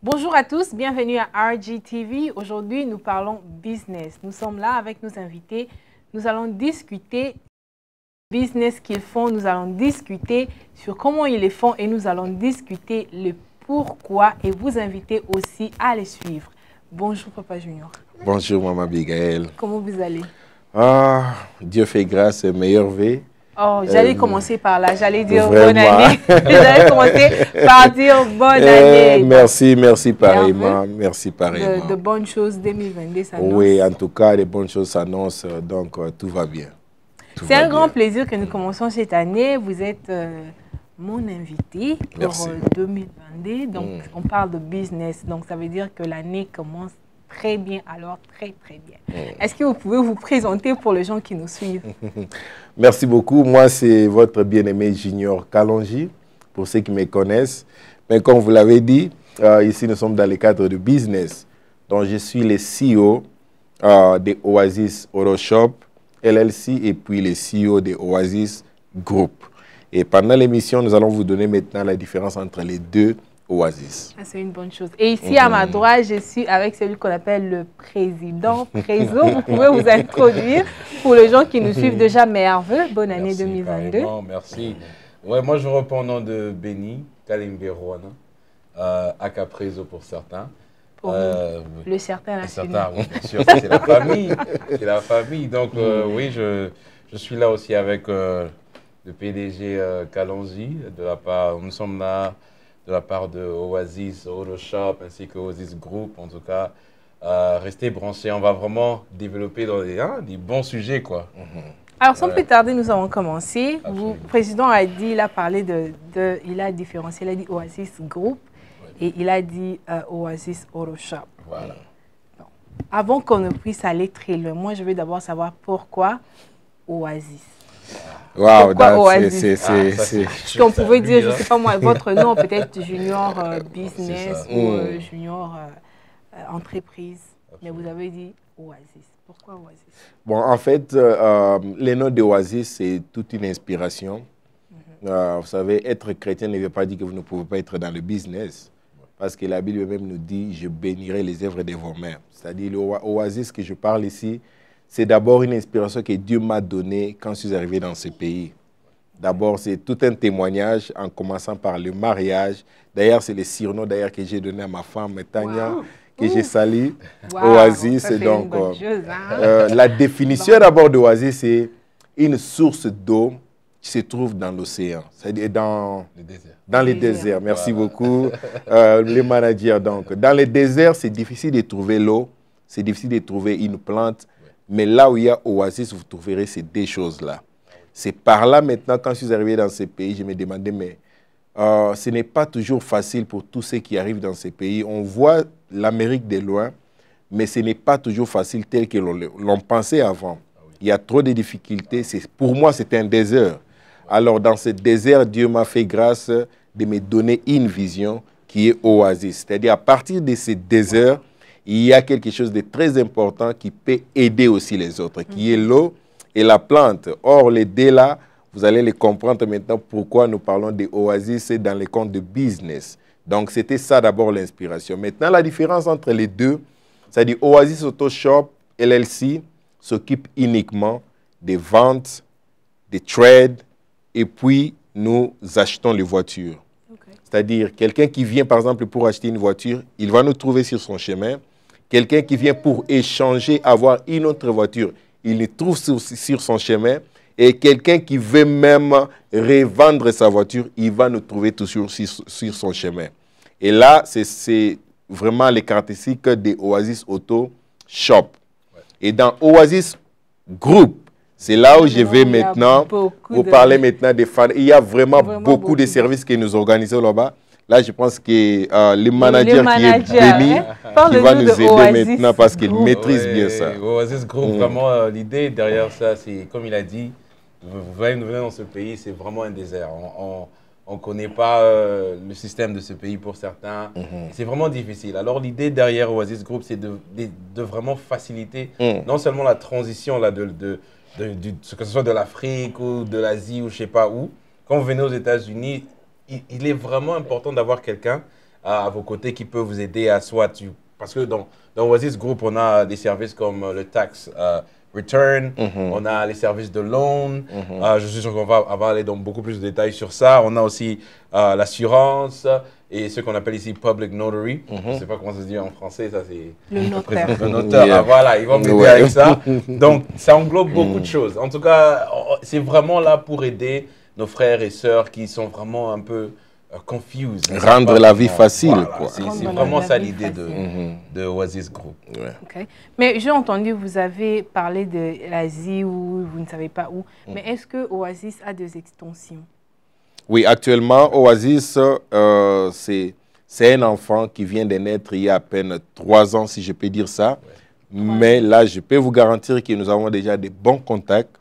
Bonjour à tous, bienvenue à RGTV. Aujourd'hui, nous parlons business. Nous sommes là avec nos invités. Nous allons discuter business qu'ils font. Nous allons discuter sur comment ils les font et nous allons discuter le pourquoi et vous inviter aussi à les suivre. Bonjour Papa Junior. Bonjour Maman Abigail. Comment vous allez? Ah, Dieu fait grâce, meilleur V. Oh, j'allais commencer par là, j'allais dire vraiment. bonne année. J'allais commencer par dire bonne année. Merci pareillement. Merci pareillement. De bonnes choses 2022 s'annoncent. Oui, en tout cas, les bonnes choses s'annoncent, donc tout va bien. C'est un grand plaisir que nous commençons cette année. Vous êtes mon invité pour 2022. Donc, on parle de business. Donc, ça veut dire que l'année commence très bien, alors très bien. Est-ce que vous pouvez vous présenter pour les gens qui nous suivent? Merci beaucoup. Moi, c'est votre bien-aimé Junior Kalonji, pour ceux qui me connaissent. Mais comme vous l'avez dit, ici, nous sommes dans le cadre de business. Donc, je suis le CEO de Oasis Auto Shop LLC et puis le CEO de Oasis Group. Et pendant l'émission, nous allons vous donner maintenant la différence entre les deux Oasis. C'est une bonne chose. Et ici, à ma droite, je suis avec celui qu'on appelle le président Prézo. Vous pouvez vous introduire pour les gens qui nous suivent déjà. Merveilleux. Bonne année 2022. Merci. Ouais, moi, je reprends au nom de Benny Kalimberouana, aka Prézo pour certains. Pour le certain national. Certain, oui, bien sûr, c'est la famille. C'est la famille. Donc, oui, je suis là aussi avec le PDG Kalonji. Nous sommes là de la part de Oasis Auto Shop ainsi que Oasis Group. En tout cas, restez branchés. On va vraiment développer dans des bons sujets, quoi. Alors, sans plus tarder, nous allons commencer. Le président a dit, il a parlé il a différencié, il a dit Oasis Group et il a dit Oasis Auto Shop. Voilà. Bon. Avant qu'on ne puisse aller très loin, moi, je veux d'abord savoir pourquoi Oasis. Wow, c'est qu'on pouvait dire, je ne sais pas moi, votre nom, peut-être Junior Business ou Junior Entreprise. Mais vous avez dit Oasis. Pourquoi Oasis? Bon, en fait, le nom d'Oasis, c'est toute une inspiration. Vous savez, être chrétien ne veut pas dire que vous ne pouvez pas être dans le business. Parce que la Bible même nous dit, je bénirai les œuvres de vos mains. C'est-à-dire, l'Oasis que je parle ici, c'est d'abord une inspiration que Dieu m'a donnée quand je suis arrivé dans ce pays. D'abord, c'est tout un témoignage en commençant par le mariage. D'ailleurs, c'est le surnom que j'ai donné à ma femme, Tania, que j'ai sali. Oasis. Donc, la définition d'abord d'Oasis, c'est une source d'eau qui se trouve dans l'océan, c'est-à-dire dans les déserts. Merci beaucoup, les managers. Donc, dans les déserts, c'est difficile de trouver l'eau, c'est difficile de trouver une plante. Mais là où il y a Oasis, vous trouverez ces deux choses-là. C'est par là maintenant, quand je suis arrivé dans ces pays, je me demandais, mais ce n'est pas toujours facile pour tous ceux qui arrivent dans ces pays. On voit l'Amérique de loin, mais ce n'est pas toujours facile tel que l'on pensait avant. Il y a trop de difficultés. Pour moi, c'est un désert. Alors, dans ce désert, Dieu m'a fait grâce de me donner une vision qui est Oasis. C'est-à-dire, à partir de ce désert, il y a quelque chose de très important qui peut aider aussi les autres, qui est l'eau et la plante. Or, les deux là, vous allez les comprendre maintenant pourquoi nous parlons de Oasis dans les comptes de business. Donc, c'était ça d'abord l'inspiration. Maintenant, la différence entre les deux, c'est-à-dire Oasis Auto Shop LLC s'occupe uniquement des ventes, des trades, et puis nous achetons les voitures. C'est-à-dire, quelqu'un qui vient, par exemple, pour acheter une voiture, il va nous trouver sur son chemin. Quelqu'un qui vient pour échanger, avoir une autre voiture, il le trouve sur son chemin. Et quelqu'un qui veut même revendre sa voiture, il va nous trouver toujours sur son chemin. Et là, c'est vraiment les caractéristiques de Oasis Auto Shop. Et dans Oasis Group, c'est là où je vais maintenant vous parler maintenant des fans. Il y a vraiment beaucoup de services que nous organisons là-bas. Là, je pense que le manager qui est Benny, qui va nous aider maintenant parce qu'il maîtrise bien ça. Oasis Group, vraiment, l'idée derrière ça, c'est comme il a dit, vous venez dans ce pays, c'est vraiment un désert. On ne connaît pas le système de ce pays pour certains. C'est vraiment difficile. Alors, l'idée derrière Oasis Group, c'est de vraiment faciliter non seulement la transition là, que ce soit de l'Afrique ou de l'Asie ou je ne sais pas où. Quand vous venez aux États-Unis, il est vraiment important d'avoir quelqu'un à vos côtés qui peut vous aider à soit... Parce que dans Oasis Group, on a des services comme le tax return, on a les services de loan. Je suis sûr qu'on va aller dans beaucoup plus de détails sur ça. On a aussi l'assurance et ce qu'on appelle ici public notary. Je ne sais pas comment ça se dit en français, ça c'est le notaire. Le notaire, voilà, ils vont m'aider avec ça. Donc, ça englobe beaucoup de choses. En tout cas, c'est vraiment là pour aider nos frères et sœurs qui sont vraiment un peu confused. Rendre la vie facile, quoi. C'est vraiment ça l'idée de Oasis Group. Ouais. Okay. Mais j'ai entendu, vous avez parlé de l'Asie où vous ne savez pas où. Mais est-ce que Oasis a des extensions? Oui, actuellement, Oasis, c'est un enfant qui vient de naître il y a à peine 3 ans, si je peux dire ça. Mais là, je peux vous garantir que nous avons déjà de bons contacts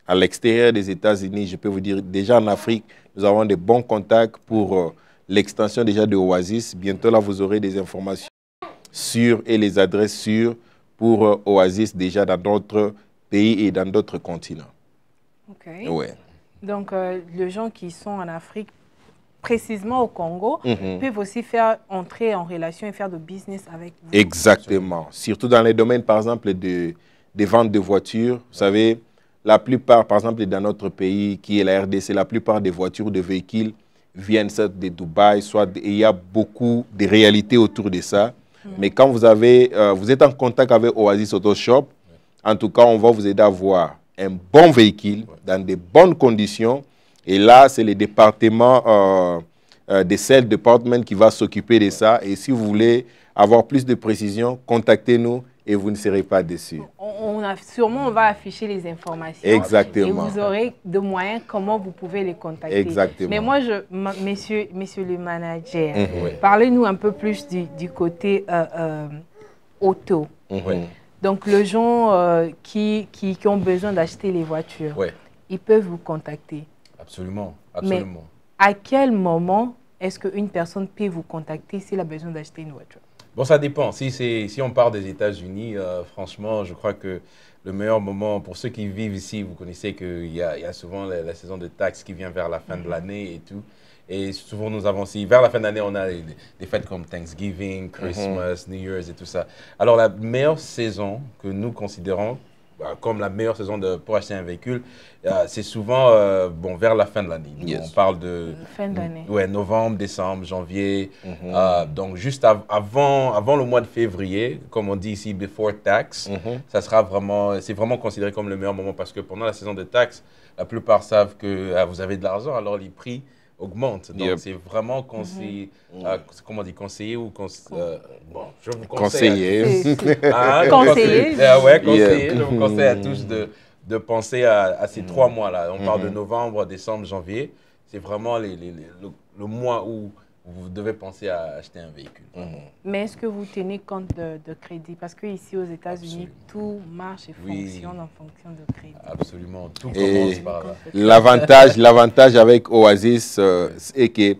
à l'extérieur des États-Unis. Je peux vous dire, déjà en Afrique, nous avons de bons contacts pour l'extension déjà de Oasis. Bientôt, là, vous aurez des informations sûres et les adresses sûres pour Oasis déjà dans d'autres pays et dans d'autres continents. OK. Ouais. Donc, les gens qui sont en Afrique, précisément au Congo, peuvent aussi faire entrer en relation et faire de business avec vous. Exactement. Surtout dans les domaines, par exemple, des ventes de voitures. Vous savez, la plupart, par exemple, dans notre pays, qui est la RDC, la plupart des voitures, de véhicules viennent soit de Dubaï, soit il y a beaucoup de réalités autour de ça. Mais quand vous êtes en contact avec Oasis Auto Shop, en tout cas, on va vous aider à avoir un bon véhicule dans de bonnes conditions. Et là, c'est le département des Sales Department qui va s'occuper de ça. Et si vous voulez avoir plus de précision, contactez-nous et vous ne serez pas déçus. On va afficher les informations. Exactement. Et vous aurez de moyens comment vous pouvez les contacter. Exactement. Mais moi, monsieur le manager, parlez-nous un peu plus du côté auto. Donc, les gens qui ont besoin d'acheter les voitures, ils peuvent vous contacter. Absolument, absolument. Mais à quel moment est-ce qu'une personne peut vous contacter s'il a besoin d'acheter une voiture? Bon, ça dépend. Si on part des États-Unis, franchement, je crois que le meilleur moment, pour ceux qui vivent ici, vous connaissez qu'il y a souvent la saison de taxes qui vient vers la fin de l'année et tout. Et souvent, nous avons aussi, vers la fin de l'année, on a des fêtes comme Thanksgiving, Christmas, New Year's et tout ça. Alors, la meilleure saison que nous considérons comme la meilleure saison pour acheter un véhicule, c'est souvent vers la fin de l'année. On parle de fin d'année. Ouais, novembre, décembre, janvier. Donc, juste avant le mois de février, comme on dit ici, before tax, ça sera vraiment, c'est vraiment considéré comme le meilleur moment parce que pendant la saison de taxes, la plupart savent que vous avez de l'argent, alors les prix augmente. Donc, c'est vraiment conseillé, comment on dit, conseiller ou bon, je vous conseille. Conseiller. Conseiller. Je vous conseille à tous de penser à ces 3 mois-là. On parle de novembre, décembre, janvier. C'est vraiment le mois où vous devez penser à acheter un véhicule. Mais est-ce que vous tenez compte de crédit? Parce qu'ici, aux États-Unis, tout marche et fonctionne en fonction de crédit. Absolument. Tout commence par là. L'avantage avec Oasis, c'est que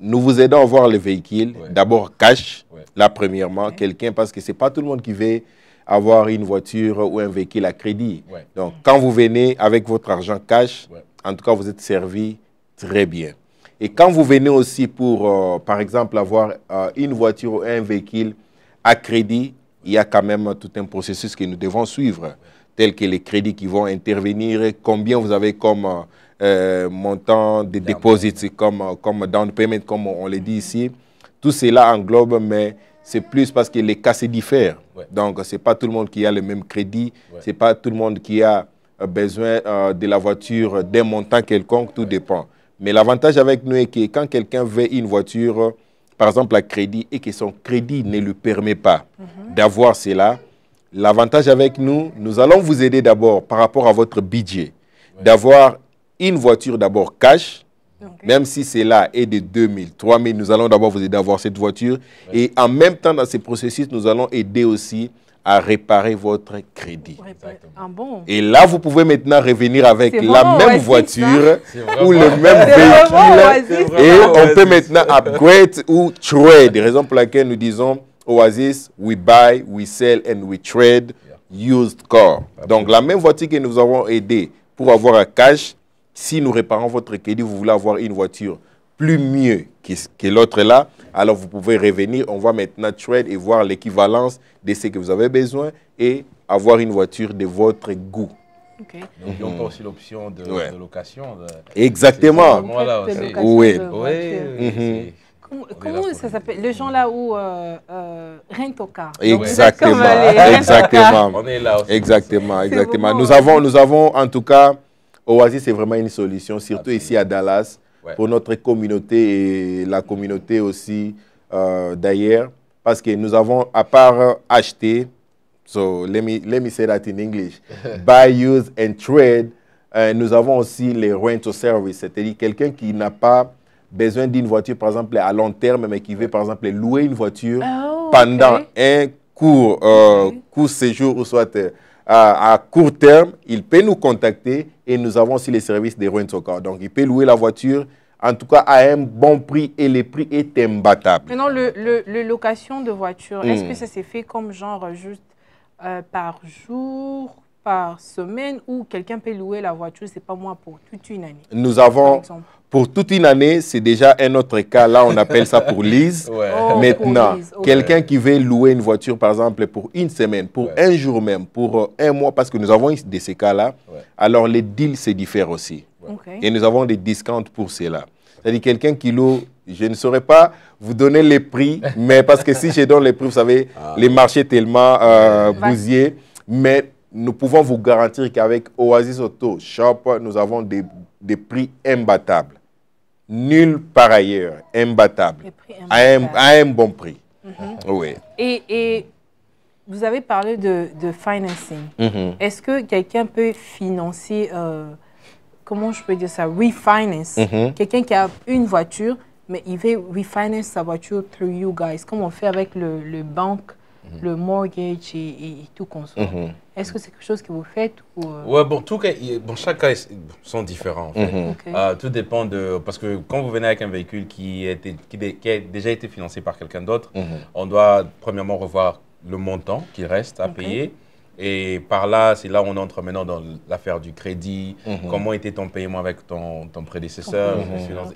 nous vous aidons à voir le véhicule, d'abord cash, là premièrement, quelqu'un, parce que ce n'est pas tout le monde qui veut avoir une voiture ou un véhicule à crédit. Donc, quand vous venez avec votre argent cash, en tout cas, vous êtes servi très bien. Et quand vous venez aussi pour, par exemple, avoir une voiture ou un véhicule à crédit, il y a quand même tout un processus que nous devons suivre, tel que les crédits qui vont intervenir, combien vous avez comme montant de deposit, comme down payment, comme on le dit ici. Tout cela englobe, mais c'est plus parce que les cas se diffèrent. Donc, ce n'est pas tout le monde qui a le même crédit, ce n'est pas tout le monde qui a besoin de la voiture d'un montant quelconque, tout dépend. Mais l'avantage avec nous est que quand quelqu'un veut une voiture, par exemple à crédit, et que son crédit ne lui permet pas d'avoir cela, l'avantage avec nous, nous allons vous aider d'abord par rapport à votre budget, d'avoir une voiture d'abord cash, même si cela est de 2 000, 3 000, nous allons d'abord vous aider à avoir cette voiture. Et en même temps, dans ce processus, nous allons aider aussi à réparer votre crédit. Et là, vous pouvez maintenant revenir avec la même voiture ou le même véhicule. Et on peut maintenant upgrade ou trade. Raison pour laquelle nous disons Oasis, we buy, we sell and we trade used car. Donc, la même voiture que nous avons aidé pour avoir un cash, si nous réparons votre crédit, vous voulez avoir une voiture plus mieux que l'autre là, alors vous pouvez revenir. On va maintenant trade et voir l'équivalence de ce que vous avez besoin et avoir une voiture de votre goût. Okay. Donc, ils ont aussi l'option de location. Exactement. Oui. Comment ça s'appelle? Les gens là où rent-a-car. Exactement. Exactement. On est là aussi. Exactement. Exactement. Nous avons en tout cas, Oasis, c'est vraiment une solution, surtout ici à Dallas, pour notre communauté et la communauté aussi d'ailleurs, parce que nous avons, à part acheter, so let me say that in English, buy, use and trade, nous avons aussi les rental services, c'est-à-dire quelqu'un qui n'a pas besoin d'une voiture, par exemple, à long terme, mais qui veut, par exemple, louer une voiture pendant un court séjour ou soit à court terme, il peut nous contacter et nous avons aussi les services de rental car. Donc, il peut louer la voiture, en tout cas, à un bon prix et le prix est imbattable. Maintenant, le location de voiture, est-ce que ça s'est fait comme genre juste par jour, par semaine, ou quelqu'un peut louer la voiture, c'est pas moi, pour toute une année? Nous avons, pour toute une année, c'est déjà un autre cas. Là, on appelle ça pour lease. Maintenant, quelqu'un qui veut louer une voiture, par exemple, pour une semaine, pour un jour même, pour un mois, parce que nous avons de ces cas-là, alors les deals se diffèrent aussi. Et nous avons des discounts pour cela. C'est-à-dire quelqu'un qui loue, je ne saurais pas vous donner les prix, mais parce que si je donne les prix, vous savez, les marchés tellement bousillés, mais nous pouvons vous garantir qu'avec Oasis Auto Shop, nous avons des prix imbattables. Nulle part ailleurs, imbattables, à un bon prix. Oui. Et vous avez parlé de financing. Est-ce que quelqu'un peut financer, comment je peux dire ça, refinance? Quelqu'un qui a une voiture, mais il veut refinance sa voiture through you guys, comme on fait avec le banque, le mortgage et tout comme ça. Est-ce que c'est quelque chose que vous faites ou Ouais, bon, chaque cas sont différents. En fait. Tout dépend de... Parce que quand vous venez avec un véhicule qui a déjà été financé par quelqu'un d'autre, on doit premièrement revoir le montant qui reste à payer. Et par là, c'est là où on entre maintenant dans l'affaire du crédit, comment était ton paiement avec ton prédécesseur,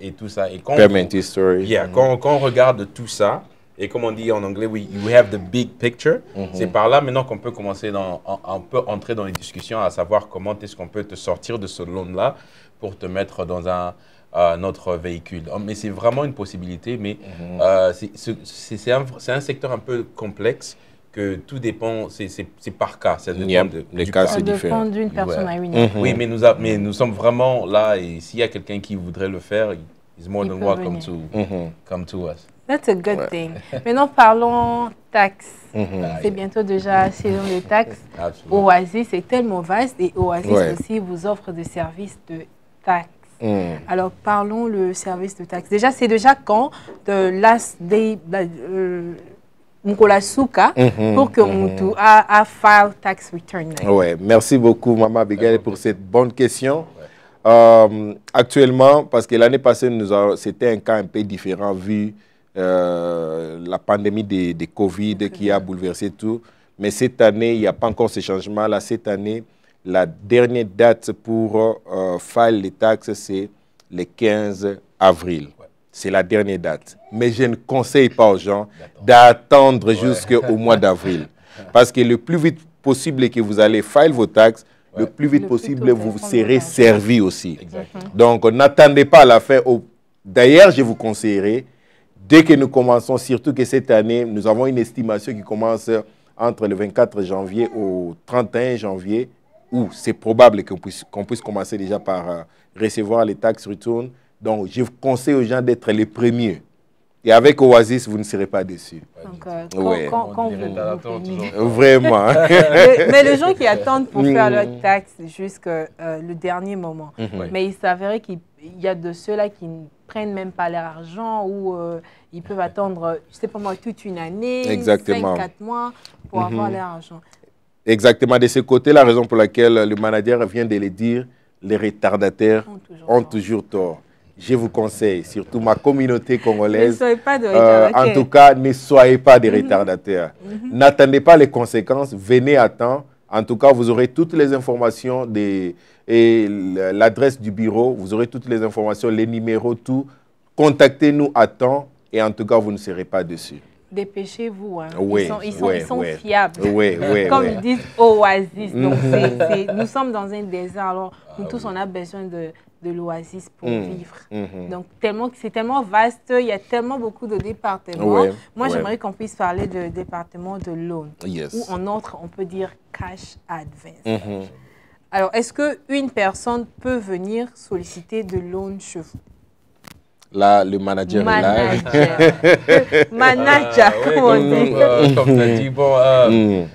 et tout ça. Et quand on regarde tout ça, et comme on dit en anglais, you have the big picture. C'est par là maintenant qu'on peut commencer, on peut entrer dans les discussions à savoir comment est-ce qu'on peut te sortir de ce loan-là pour te mettre dans un autre véhicule. Mais c'est vraiment une possibilité, mais c'est un secteur un peu complexe que tout dépend, c'est par cas. Ça dépend du cas, c'est différent. Ça dépend d'une personne à une autre. Oui, mais nous sommes vraiment là et s'il y a quelqu'un qui voudrait le faire, he's more than welcome to come to us. That's a good thing. Maintenant, parlons taxes. C'est bientôt déjà saison de taxes. Oasis est tellement vaste et Oasis aussi vous offre des services de taxes. Alors, parlons le service de taxes. Déjà, c'est déjà quand the last day Souka pour que Moutou a file tax return. Ouais, merci beaucoup, Maman Abigail, pour cette bonne question. Actuellement, parce que l'année passée, c'était un cas un peu différent vu la pandémie de Covid qui a bouleversé tout. Mais cette année, il n'y a pas encore ce changement-là. Cette année, la dernière date pour file les taxes, c'est le 15 avril. C'est la dernière date. Mais je ne conseille pas aux gens d'attendre jusqu'au mois d'avril. Parce que le plus vite possible que vous allez file vos taxes, le plus vite possible, vous serez servi aussi. Donc, n'attendez pas à la fin. D'ailleurs, je vous conseillerais, dès que nous commençons, surtout que cette année, nous avons une estimation qui commence entre le 24 janvier au 31 janvier, où c'est probable qu'on puisse commencer déjà par recevoir les taxes return. Donc, je vous conseille aux gens d'être les premiers. Et avec Oasis, vous ne serez pas déçus. Donc, Vraiment. Mais les gens qui attendent pour faire leurs taxes jusqu'au le dernier moment, mais il s'avérait qu'il y a de ceux-là qui ne prennent même pas l'argent ou ils peuvent attendre, je ne sais pas moi, toute une année, 5-4 mois pour avoir leur argent. Exactement. De ce côté, la raison pour laquelle le manager vient de le dire, les retardataires ont toujours tort. Je vous conseille, surtout ma communauté congolaise, en tout cas, ne soyez pas des retardataires. N'attendez pas les conséquences, venez à temps. En tout cas, vous aurez toutes les informations et l'adresse du bureau, vous aurez toutes les informations, les numéros, tout. contactez-nous à temps et en tout cas, vous ne serez pas dessus. Dépêchez-vous. Hein. Oui, ils sont fiables. Oui, Comme ils disent Oasis. Donc, nous sommes dans un désert. Alors, nous tous, on a besoin de l'oasis pour vivre. Donc, c'est tellement vaste. Il y a tellement beaucoup de départements. Moi, j'aimerais qu'on puisse parler de département de loan. Ou en autre, on peut dire cash advance. Alors, est-ce qu'une personne peut venir solliciter de loan chez vous? Là, le manager est là. Manager, comme on dit. Comme tu as dit, bon,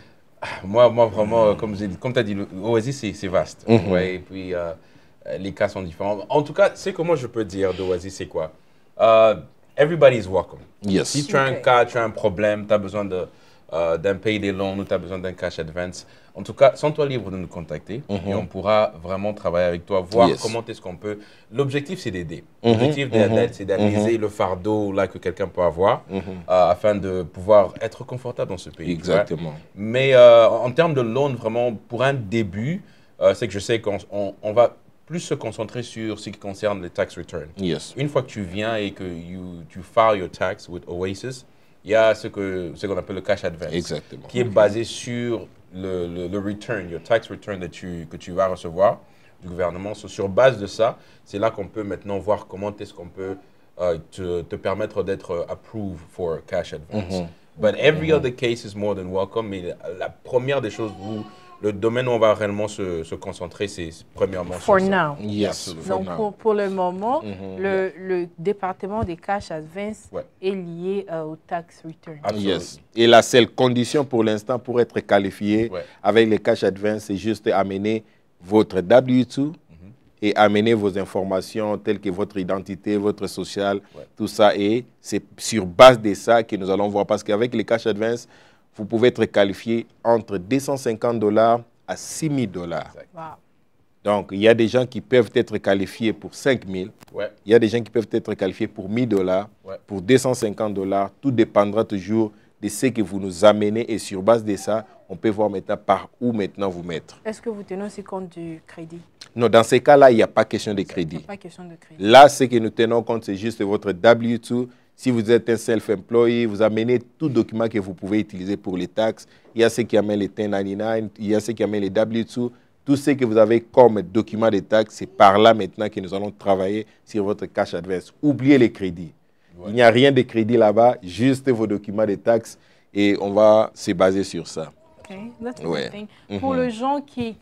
moi, vraiment, comme tu as dit, l'Oasis, c'est vaste. Ouais, et puis, les cas sont différents. En tout cas, c'est comment je peux dire d'Oasis, c'est quoi? Everybody is welcome. Yes. Si tu as un cas, tu as un problème, tu as besoin d'un payday loan ou tu as besoin d'un cash advance, en tout cas, sens-toi libre de nous contacter et on pourra vraiment travailler avec toi, voir comment est-ce qu'on peut... L'objectif, c'est d'aider. L'objectif de l'aide, c'est d'alléger le fardeau là, que quelqu'un peut avoir afin de pouvoir être confortable dans ce pays. Exactement. Mais en termes de loan, vraiment, pour un début, c'est que je sais qu'on va plus se concentrer sur ce qui concerne les tax returns. Une fois que tu viens et que tu file your tax with Oasis, il y a ce qu'on appelle le cash advance, qui est basé sur le return, your tax return que tu vas recevoir du gouvernement. Sur base de ça, c'est là qu'on peut maintenant voir comment est-ce qu'on peut te permettre d'être approved for cash advance. But every other case is more than welcome. Mais la première des choses le domaine où on va réellement se concentrer, c'est premièrement for sur now. ça. Yes. Donc, pour le moment, le département des cash advance est lié au tax return. Yes. Et la seule condition pour l'instant pour être qualifié avec les cash advance, c'est juste amener votre W2 et amener vos informations telles que votre identité, votre social, tout ça. Et c'est sur base de ça que nous allons voir. Parce qu'avec les cash advance, vous pouvez être qualifié entre $250 à $6,000. Wow. Donc, il y a des gens qui peuvent être qualifiés pour $5,000. Il y a des gens qui peuvent être qualifiés pour $1,000, pour $250. Tout dépendra toujours de ce que vous nous amenez. Et sur base de ça, on peut voir maintenant par où maintenant vous mettre. Est-ce que vous tenez aussi compte du crédit? Non, dans ces cas-là, il n'y a pas question de crédit. Il n'y a pas question de crédit. Là, ce que nous tenons compte, c'est juste votre W2. Si vous êtes un self-employé, vous amenez tout document que vous pouvez utiliser pour les taxes. Il y a ceux qui amènent les 1099, il y a ceux qui amènent les W2. Tout ce que vous avez comme document de taxes, c'est par là maintenant que nous allons travailler sur votre cash advance. Oubliez les crédits. Il n'y a rien de crédit là-bas, juste vos documents de taxes et on va se baser sur ça. OK, that's a good thing. Pour les gens qui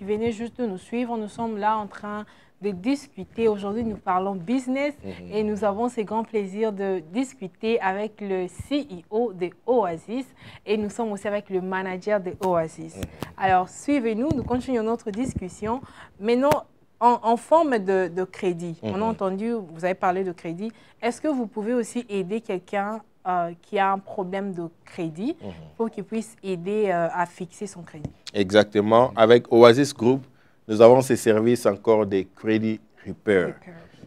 venaient juste de nous suivre, nous sommes là en train de discuter. Aujourd'hui, nous parlons business et nous avons ce grand plaisir de discuter avec le CEO de Oasis et nous sommes aussi avec le manager de Oasis. Alors, suivez-nous, nous continuons notre discussion. Maintenant, en forme de crédit, on a entendu, vous avez parlé de crédit. Est-ce que vous pouvez aussi aider quelqu'un qui a un problème de crédit pour qu'il puisse aider à fixer son crédit? Exactement. Avec Oasis Group, nous avons ces services encore de credit repair.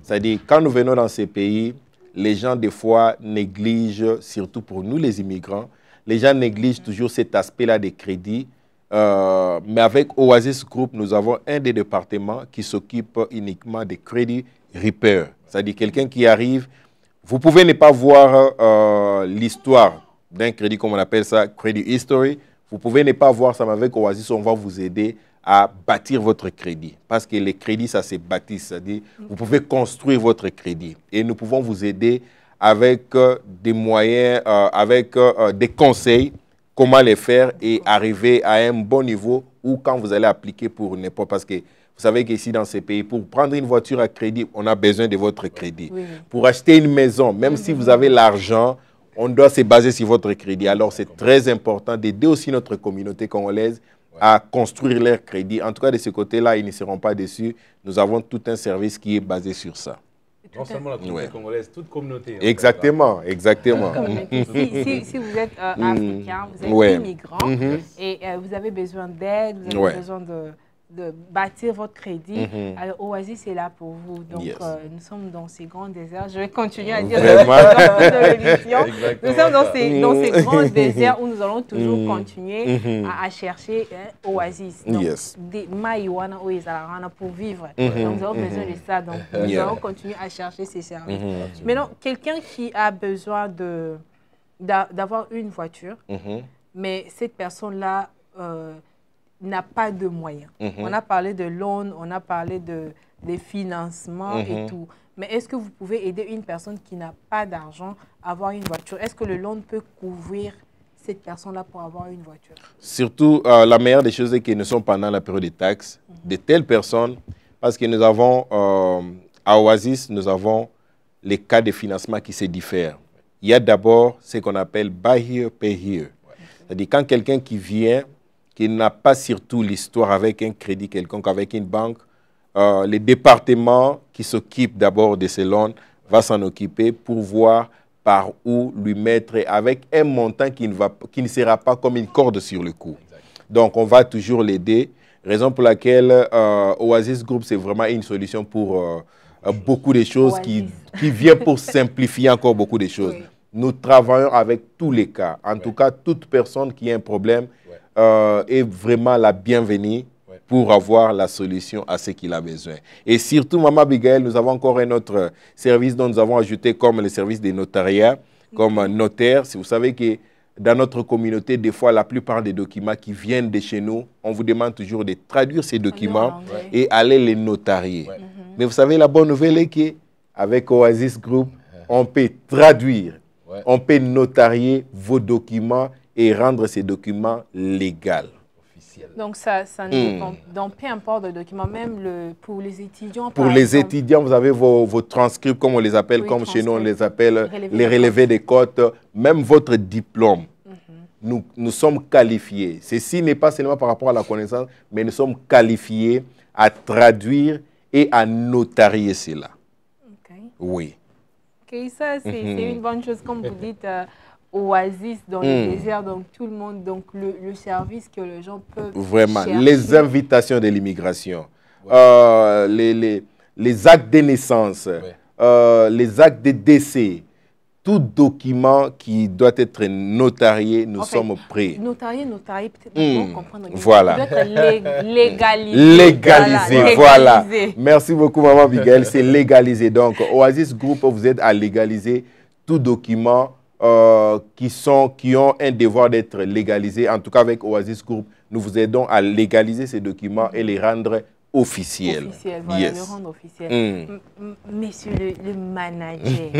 C'est-à-dire, quand nous venons dans ces pays, les gens, des fois, négligent, surtout pour nous, les immigrants, les gens négligent toujours cet aspect-là des crédits. Mais avec Oasis Group, nous avons un des départements qui s'occupe uniquement des credit repair. C'est-à-dire, quelqu'un qui arrive, vous pouvez ne pas voir l'histoire d'un crédit, comme on appelle ça, credit history. Vous pouvez ne pas voir ça, mais avec Oasis, on va vous aider à bâtir votre crédit. Parce que les crédits, ça se bâtit. C'est-à-dire, vous pouvez construire votre crédit. Et nous pouvons vous aider avec des moyens, avec des conseils, comment les faire et arriver à un bon niveau ou quand vous allez appliquer pour n'importe. Parce que vous savez qu'ici, dans ces pays, pour prendre une voiture à crédit, on a besoin de votre crédit. Pour acheter une maison, même si vous avez l'argent, on doit se baser sur votre crédit. Alors, c'est très important d'aider aussi notre communauté congolaise à construire leur crédit. En tout cas, de ce côté-là, ils ne seront pas déçus. Nous avons tout un service qui est basé sur ça. Non seulement la communauté congolaise, toute communauté. Exactement, exactement. Si vous êtes africain, vous êtes immigrant et vous avez besoin d'aide, vous avez besoin bâtir votre crédit, alors Oasis est là pour vous. Donc, nous sommes dans ces grands déserts. Je vais continuer à dire de l'émission. Nous sommes dans ces grands déserts où nous allons toujours continuer à chercher Oasis. Donc, des marijuana pour vivre. Donc, nous avons besoin de ça. Donc, nous allons continuer à chercher ces services. Maintenant, quelqu'un qui a besoin d'avoir une voiture, mais cette personne-là n'a pas de moyens. On a parlé de loan, on a parlé des financements et tout. Mais est-ce que vous pouvez aider une personne qui n'a pas d'argent à avoir une voiture? Est-ce que le loan peut couvrir cette personne-là pour avoir une voiture? Surtout, la meilleure des choses est que nous sommes pendant la période des taxes. De telles personnes, parce que nous avons, à Oasis, nous avons les cas de financement qui se diffèrent. Il y a d'abord ce qu'on appelle buy here, pay here. C'est-à-dire quand quelqu'un qui vient, qui n'a pas surtout l'histoire avec un crédit quelconque, avec une banque, le département qui s'occupe d'abord de ces loans va s'en occuper pour voir par où lui mettre avec un montant qui ne sera pas comme une corde sur le cou. Donc, on va toujours l'aider. Raison pour laquelle Oasis Group, c'est vraiment une solution pour beaucoup de choses qui vient pour simplifier encore beaucoup de choses. Nous travaillons avec tous les cas. En tout cas, toute personne qui a un problème est vraiment la bienvenue pour avoir la solution à ce qu'il a besoin. Et surtout, Maman Abigail, nous avons encore un autre service dont nous avons ajouté comme le service des notariats, comme notaire. Si vous savez que dans notre communauté, des fois, la plupart des documents qui viennent de chez nous, on vous demande toujours de traduire ces documents et aller les notarier. Mais vous savez, la bonne nouvelle est qu'avec Oasis Group, on peut traduire, on peut notarier vos documents et rendre ces documents légaux. Donc, ça ne dépend. Donc, peu importe le document, même pour les étudiants. Pour les étudiants, vous avez vos transcripts, comme on les appelle, comme chez nous, on les appelle les relevés des cotes, même votre diplôme. Nous sommes qualifiés. Ceci n'est pas seulement par rapport à la connaissance, mais nous sommes qualifiés à traduire et à notarier cela. Oui. Ok, ça, c'est une bonne chose. Comme vous dites, Oasis dans le désert, donc tout le monde, donc le service que les gens peuvent vraiment, chercher. Les invitations de l'immigration, les actes de naissance, les actes de décès, tout document qui doit être notarié, nous sommes prêts. Notarié, peut-être pour comprendre. Voilà. Il doit être légalisé. Légalisé, voilà. Merci beaucoup, Maman Abigail. C'est légalisé. Donc, Oasis Group vous aide à légaliser tout document qui ont un devoir d'être légalisés. En tout cas, avec Oasis Group, nous vous aidons à légaliser ces documents et les rendre officiels. Voilà, le rendre officiel. Monsieur le manager,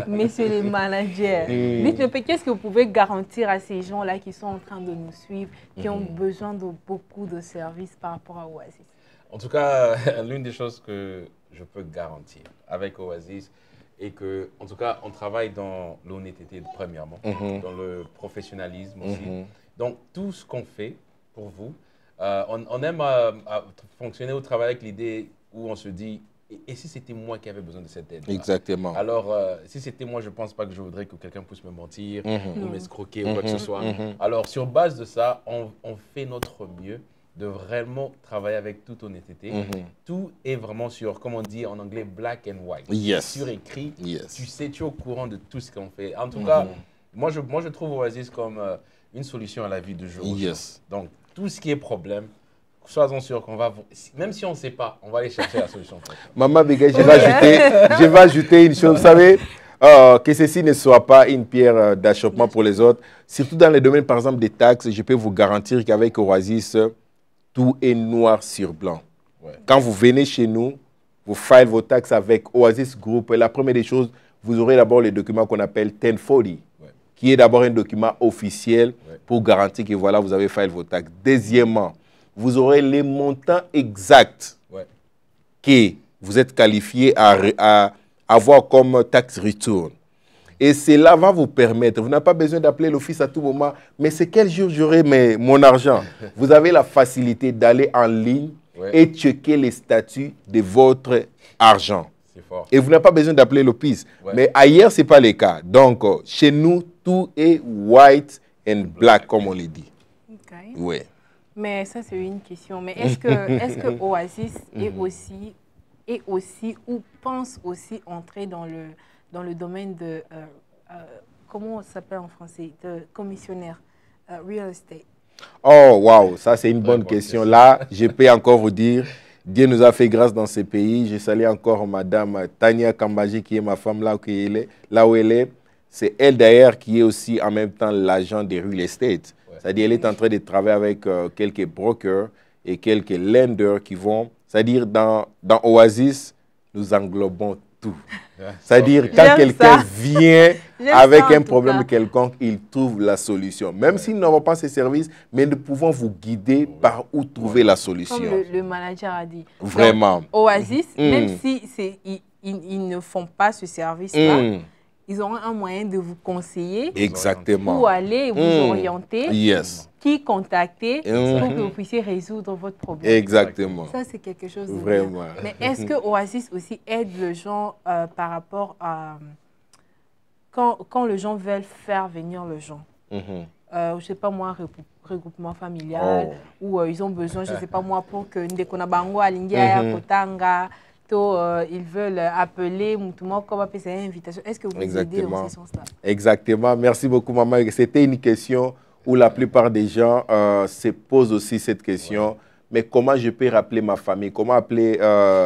monsieur le manager, dites-nous, qu'est-ce que vous pouvez garantir à ces gens-là qui sont en train de nous suivre, qui ont besoin de beaucoup de services par rapport à Oasis? En tout cas, l'une des choses que je peux garantir avec Oasis, et que, en tout cas, on travaille dans l'honnêteté premièrement, dans le professionnalisme aussi. Donc, tout ce qu'on fait pour vous, on aime à fonctionner au travail avec l'idée où on se dit, et si c'était moi qui avais besoin de cette aide? Exactement. Alors, si c'était moi, je ne pense pas que je voudrais que quelqu'un puisse me mentir ou m'escroquer ou quoi que ce soit. Alors, sur base de ça, on fait notre mieux de vraiment travailler avec toute honnêteté. Tout est vraiment sur, comme on dit en anglais, black and white. Sur écrit, tu sais, tu es au courant de tout ce qu'on fait. En tout cas, moi je trouve Oasis comme une solution à la vie de jour. Donc, tout ce qui est problème, sois-en sûr qu'on va, même si on ne sait pas, on va aller chercher la solution. Maman Abigail, je vais ajouter une chose, vous savez, que ceci ne soit pas une pierre d'achoppement pour les autres. Surtout dans les domaines, par exemple, des taxes, je peux vous garantir qu'avec Oasis, tout est noir sur blanc. Quand vous venez chez nous, vous faites vos taxes avec Oasis Group. Et la première des choses, vous aurez d'abord le document qu'on appelle 1040, qui est d'abord un document officiel pour garantir que voilà, vous avez fait vos taxes. Deuxièmement, vous aurez les montants exacts que vous êtes qualifié à avoir comme tax return. Et cela va vous permettre, vous n'avez pas besoin d'appeler l'office à tout moment, mais c'est quel jour j'aurai mon argent? Vous avez la facilité d'aller en ligne et checker les statuts de votre argent. Et vous n'avez pas besoin d'appeler l'office. Mais ailleurs, ce n'est pas le cas. Donc, chez nous, tout est white and black, comme on le dit. Oui. Mais ça, c'est une question. Mais est-ce que Oasis est aussi ou pense aussi entrer dans le domaine de, comment ça s'appelle en français, de commissionnaire, real estate? Oh, waouh, ça c'est une bonne question. Là, je peux encore vous dire, Dieu nous a fait grâce dans ce pays. Je salue encore Madame Tania Kambaji, qui est ma femme là où elle est. C'est elle d'ailleurs qui est aussi en même temps l'agent des real estate. Ouais. C'est-à-dire, elle est en train de travailler avec quelques brokers et quelques lenders qui vont, c'est-à-dire dans Oasis, nous englobons tout. C'est-à-dire, quand quelqu'un vient avec un problème quelconque, il trouve la solution. Même s'ils n'ont pas ces services, mais nous pouvons vous guider par où trouver la solution. Comme le manager a dit. Vraiment. Donc, Oasis, même si ils ne font pas ce service-là, ils auront un moyen de vous conseiller. Exactement. Où aller, vous orienter. Yes. Qui contacter pour que vous puissiez résoudre votre problème. Exactement. Ça, c'est quelque chose de vraiment bien. Mais est-ce que Oasis aussi aide les gens par rapport à... Quand les gens veulent faire venir les gens, je ne sais pas moi, regroupement familial, ou ils ont besoin, je ne sais pas moi, pour que Ndekonabango, Alingia, Kotanga, ils veulent appeler Moutouma, comme appeler cette invitation. Est-ce que vous aidez dans ce sens-là? Exactement. Merci beaucoup, maman. C'était une question où la plupart des gens se posent aussi cette question. Ouais. Mais comment je peux rappeler ma famille? Comment appeler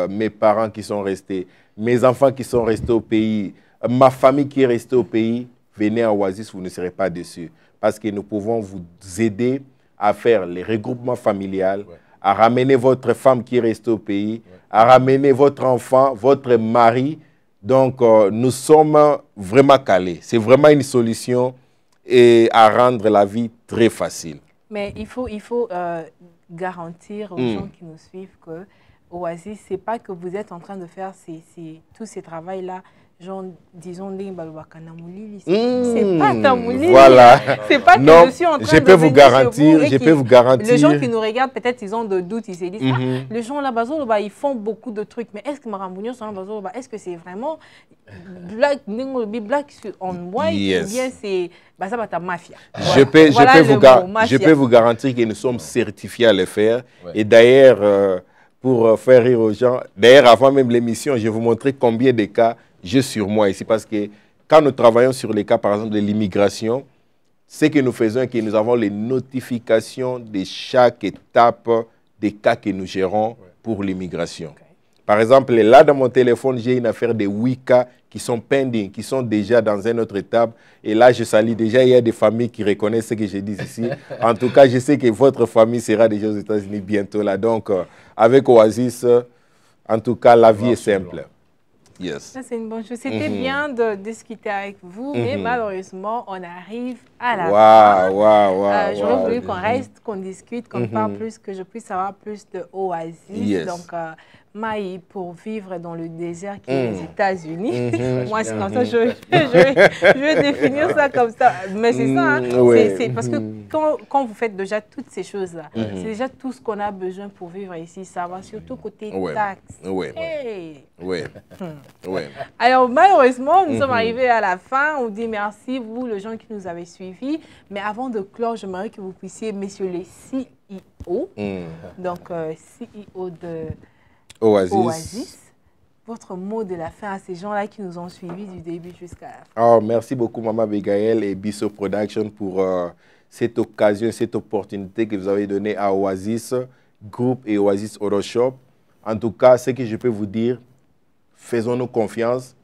mes parents qui sont restés? Mes enfants qui sont restés au pays? Ma famille qui est restée au pays? Venez à Oasis, vous ne serez pas déçus. Parce que nous pouvons vous aider à faire les regroupements familiales, à ramener votre femme qui est restée au pays, à ramener votre enfant, votre mari. Donc, nous sommes vraiment calés. C'est vraiment une solution et à rendre la vie très facile. Mais il faut garantir aux gens qui nous suivent que Oasis, ce n'est pas que vous êtes en train de faire tous ces travaux-là, genre, disons, c'est pas Tamouli. Voilà. C'est pas que non, je suis en train je peux vous garantir. Les gens qui nous regardent, peut-être, ils ont de doutes, ils se disent, les gens là-bas, ils font beaucoup de trucs, mais est-ce que Marambounion sont là-bas, est-ce que c'est vraiment black on white, ou bien c'est ta mafia? Je peux vous garantir que nous sommes certifiés à le faire. Et d'ailleurs, pour faire rire aux gens, d'ailleurs, avant même l'émission, je vais vous montrer combien de cas j'ai sur moi ici, parce que quand nous travaillons sur les cas, par exemple, de l'immigration, ce que nous faisons, c'est que nous avons les notifications de chaque étape des cas que nous gérons pour l'immigration. Par exemple, là, dans mon téléphone, j'ai une affaire de 8 cas qui sont pending, qui sont déjà dans une autre étape. Et là, je salue déjà, il y a des familles qui reconnaissent ce que je dis ici. En tout cas, je sais que votre famille sera déjà aux États-Unis bientôt là. Donc, avec Oasis, en tout cas, la vie est simple. Yes. Ça, c'est une bonne chose. C'était bien de discuter avec vous, mais malheureusement, on arrive à la fin. J'aurais voulu qu'on reste, qu'on discute, qu'on parle plus, que je puisse savoir plus de Oasis. Yes. Donc, Maï, pour vivre dans le désert qui est les États-Unis. Moi, c'est comme ça, je vais définir ça comme ça. Mais c'est ça, hein? C'est parce que quand vous faites déjà toutes ces choses-là, c'est déjà tout ce qu'on a besoin pour vivre ici. Ça va surtout côté taxes. Alors, malheureusement, nous sommes arrivés à la fin. On dit merci, vous, les gens qui nous avez suivis. Mais avant de clore, j'aimerais que vous puissiez, messieurs les CEO, donc CEO de Oasis, votre mot de la fin à ces gens-là qui nous ont suivis du début jusqu'à la fin. Oh, merci beaucoup, Maman Abigail et Bissot Production pour cette occasion, cette opportunité que vous avez donnée à Oasis Group et Oasis Auto Shop. En tout cas, ce que je peux vous dire, faisons-nous confiance.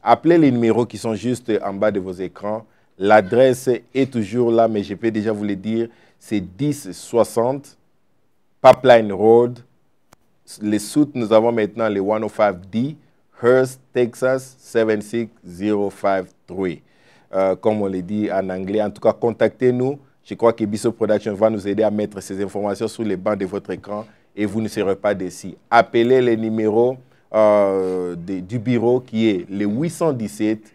Appelez les numéros qui sont juste en bas de vos écrans. L'adresse est toujours là, mais je peux déjà vous le dire, c'est 1060 Pipeline Road. Les suites, nous avons maintenant les 105D, Hearst, Texas 76053. Comme on le dit en anglais. En tout cas, contactez-nous. Je crois que Bissot Production va nous aider à mettre ces informations sur les bancs de votre écran et vous ne serez pas déçus. Appelez les numéros du bureau qui est le 817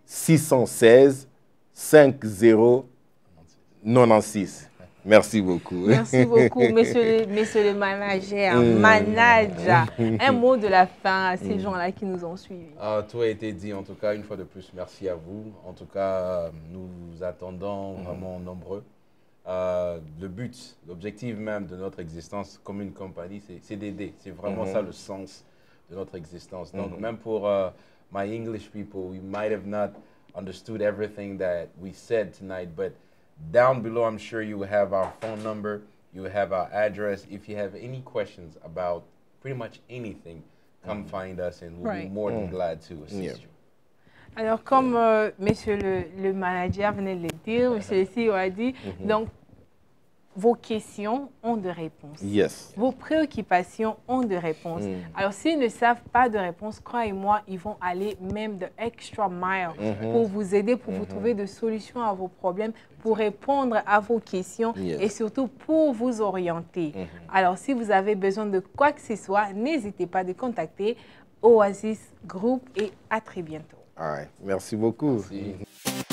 616 5096. Merci beaucoup. Merci beaucoup, messieurs les managers, un mot de la fin à ces gens-là qui nous ont suivis. Tout a été dit, en tout cas, une fois de plus, merci à vous. En tout cas, nous attendons vraiment nombreux le but, l'objectif même de notre existence comme une compagnie, c'est d'aider. C'est vraiment ça le sens de notre existence. Donc, même pour my English people, we might have not understood everything that we said tonight, but down below, I'm sure you will have our phone number, you will have our address. If you have any questions about pretty much anything, come find us and we'll be more than glad to assist you. Alors, comme monsieur le manager venait de le dire, monsieur le CEO a dit, donc, vos questions ont de réponses. Yes. Vos préoccupations ont de réponses. Alors, s'ils ne savent pas de réponse, croyez-moi, ils vont aller même de extra mile pour vous aider, pour vous trouver des solutions à vos problèmes, pour répondre à vos questions et surtout pour vous orienter. Alors, si vous avez besoin de quoi que ce soit, n'hésitez pas de contacter Oasis Group et à très bientôt. All right. Merci beaucoup. Merci.